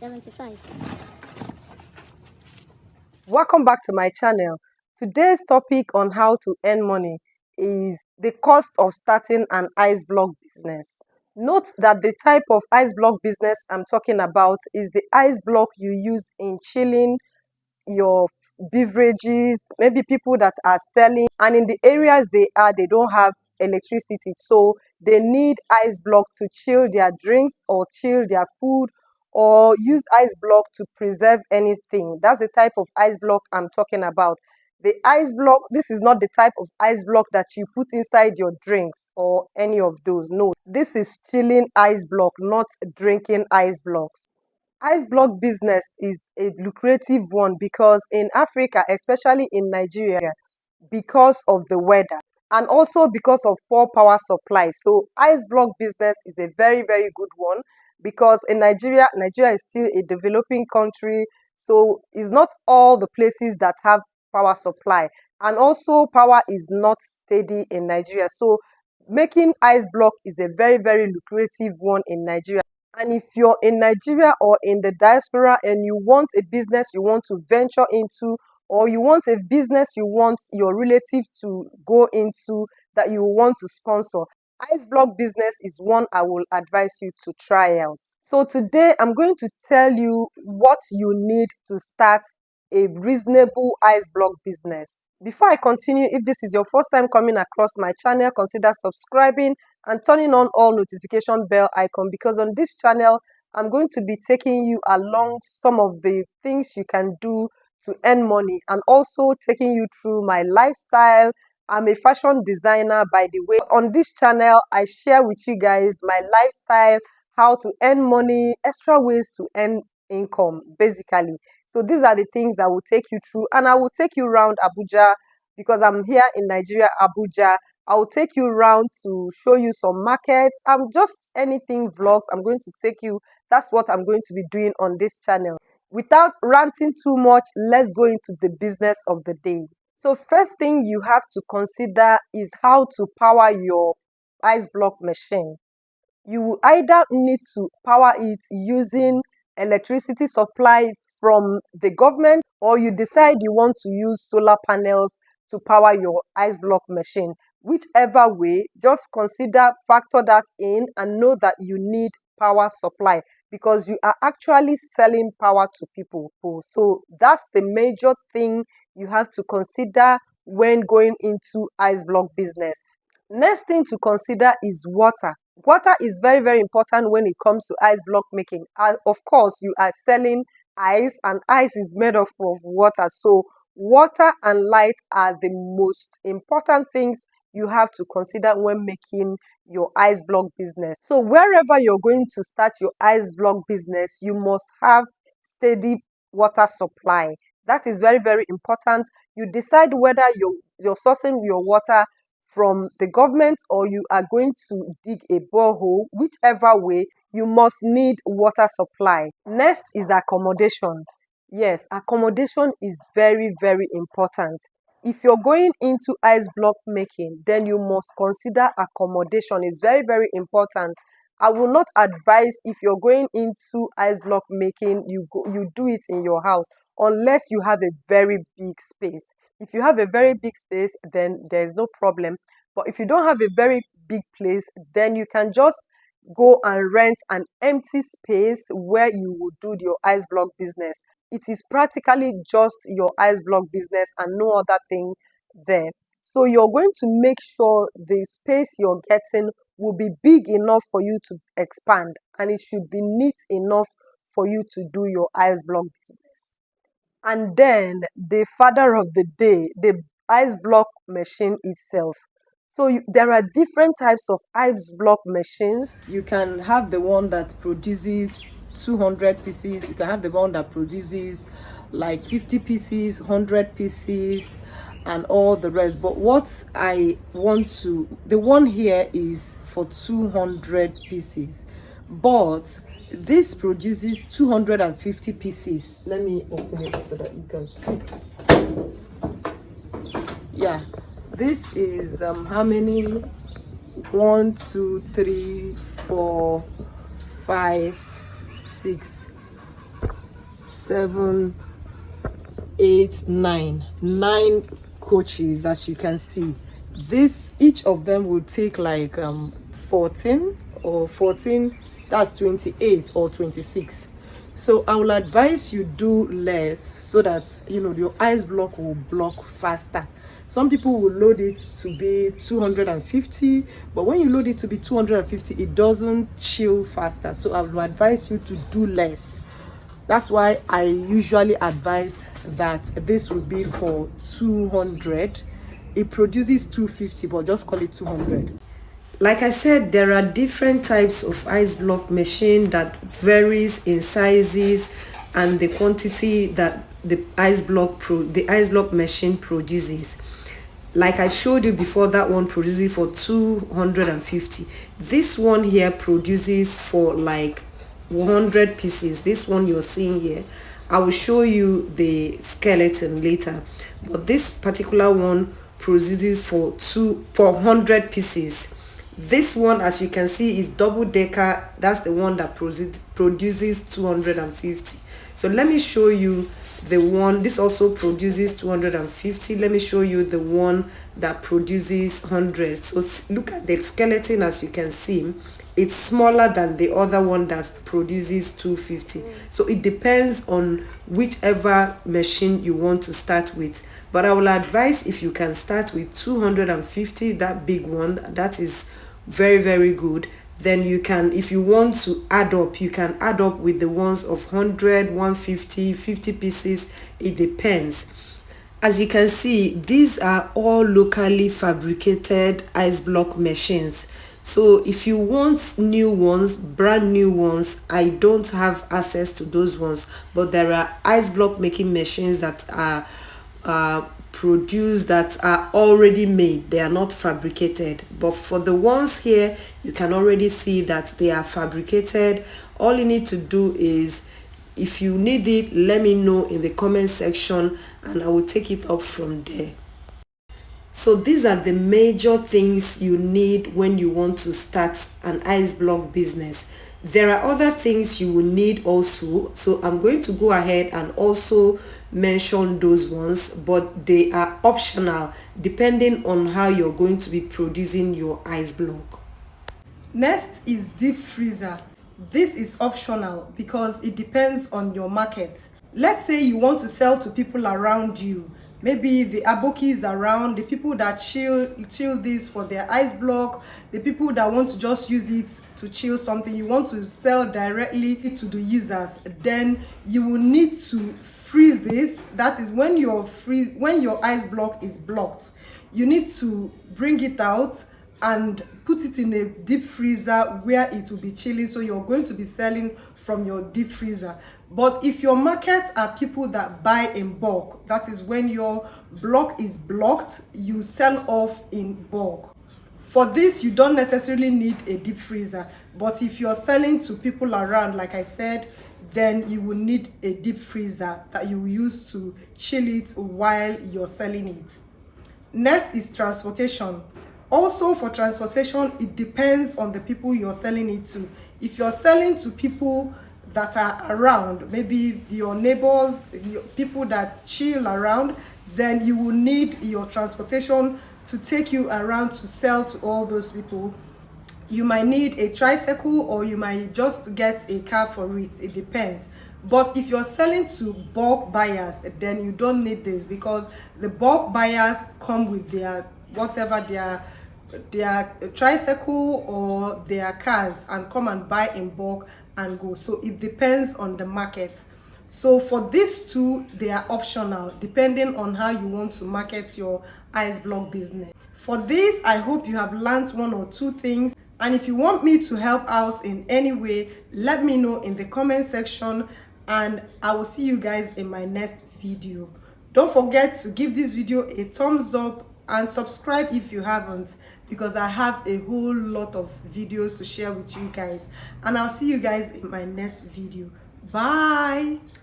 75. Welcome back to my channel. Today's topic on how to earn money is the cost of starting an ice block business. Note that the type of ice block business I'm talking about is the ice block you use in chilling your beverages, maybe people that are selling, and in the areas they don't have electricity, so they need ice block to chill their drinks or chill their food, or use ice block to preserve anything. That's the type of ice block I'm talking about. The ice block, this is not the type of ice block that you put inside your drinks or any of those. No, this is chilling ice block, not drinking ice blocks. Ice block business is a lucrative one because in Africa, especially in Nigeria, because of the weather and also because of poor power supply. So ice block business is a very, very good one because in Nigeria is still a developing country. So it's not all the places that have power supply. And also power is not steady in Nigeria. So making ice block is a very, very lucrative one in Nigeria. And if you're in Nigeria or in the diaspora and you want a business you want to venture into, or you want a business you want your relative to go into that you want to sponsor, ice block business is one I will advise you to try out. So today I'm going to tell you what you need to start a reasonable ice block business. Before I continue, if this is your first time coming across my channel, consider subscribing and turning on all notification bell icon, because on this channel I'm going to be taking you along some of the things you can do to earn money and also taking you through my lifestyle. I'm a fashion designer, by the way. On this channel I share with you guys my lifestyle, how to earn money, extra ways to earn income basically. So these are the things I will take you through, and I will take you around Abuja because I'm here in Nigeria, Abuja. I will take you around to show you some markets. I'm just anything vlogs I'm going to take you. That's what I'm going to be doing on this channel. Without ranting too much, let's go into the business of the day. So first thing you have to consider is how to power your ice block machine. You will either need to power it using electricity supply from the government, or you decide you want to use solar panels to power your ice block machine. Whichever way, just factor that in and know that you need power supply because you are actually selling power to people. So that's the major thing you have to consider when going into ice block business. Next thing to consider is water. Water is very, very important when it comes to ice block making. Of course, you are selling ice, and ice is made of water. So water and light are the most important things you have to consider when making your ice block business. So wherever you're going to start your ice block business, you must have steady water supply. That is very, very important. You decide whether you're sourcing your water from the government or you are going to dig a borehole. Whichever way, you must need water supply. Next is accommodation. Yes, accommodation is very, very important. If you're going into ice block making, then you must consider accommodation. It's very, very important. I will not advise, if you're going into ice block making, you do it in your house unless you have a very big space. If you have a very big space, then there's no problem. But if you don't have a very big place, then you can just go and rent an empty space where you will do your ice block business. It is practically just your ice block business and no other thing there. So you're going to make sure the space you're getting will be big enough for you to expand, and it should be neat enough for you to do your ice block business. And then the father of the day, the ice block machine itself. So there are different types of ice block machines. You can have the one that produces 200 pieces. You can have the one that produces like 50 pieces, 100 pieces, and all the rest. But what I want to, the one here is for 200 pieces. But this produces 250 pieces. Let me open it so that you can see. Yeah, this is how many? 1, 2, 3, 4, 5, 6, 7, 8, 9. 9 coaches, as you can see. This, each of them will take like 14 or 14, that's 28 or 26. So I will advise you do less so that your ice block will block faster. Some people will load it to be 250, but when you load it to be 250, it doesn't chill faster. So I will advise you to do less. That's why I usually advise that this will be for 200. It produces 250, but just call it 200. Like I said, there are different types of ice block machine that varies in sizes and the quantity that the ice block machine produces. Like I showed you before, that one produces for 250. This one here produces for like 100 pieces. This one you're seeing here, I will show you the skeleton later, but this particular one produces for 100 pieces. This one, as you can see, is double decker. That's the one that produces 250. So let me show you the one. This also produces 250. Let me show you the one that produces 100. So look at the skeleton. As you can see, it's smaller than the other one that produces 250. So it depends on whichever machine you want to start with, but I will advise if you can start with 250, that big one, that is very, very good. Then you can, if you want to add up, you can add up with the ones of 100, 150, 50 pieces. It depends. As you can see, these are all locally fabricated ice block machines. So if you want new ones, brand new ones, I don't have access to those ones, but there are ice block making machines that are produced, that are already made. They are not fabricated, but for the ones here, you can already see that they are fabricated. All you need to do is, if you need it, let me know in the comment section and I will take it up from there. So these are the major things you need when you want to start an ice block business. There are other things you will need also, so I'm going to go ahead and also mention those ones, but they are optional depending on how you're going to be producing your ice block. Next is deep freezer. This is optional because it depends on your market. Let's say you want to sell to people around you, maybe the abokis around, the people that chill this for their ice block, the people that want to just use it to chill something. You want to sell directly to the users, then you will need to freeze this. That is when your ice block is blocked, you need to bring it out and put it in a deep freezer where it will be chilling. So you're going to be selling from your deep freezer. But if your market are people that buy in bulk, that is when your block is blocked, you sell off in bulk. For this, you don't necessarily need a deep freezer, but if you're selling to people around, like I said, then you will need a deep freezer that you use to chill it while you're selling it. Next is transportation. Also, for transportation, it depends on the people you're selling it to. If you're selling to people that are around, maybe your neighbors, people that chill around, then you will need your transportation to take you around to sell to all those people. You might need a tricycle or you might just get a car for it. It depends. But if you're selling to bulk buyers, then you don't need this, because the bulk buyers come with their whatever, their tricycle or their cars, and come and buy in bulk and go. So it depends on the market. So for these two, they are optional depending on how you want to market your ice block business. For this, I hope you have learned one or two things, and if you want me to help out in any way, let me know in the comment section, and I will see you guys in my next video. Don't forget to give this video a thumbs up and subscribe if you haven't, because I have a whole lot of videos to share with you guys, and I'll see you guys in my next video. Bye.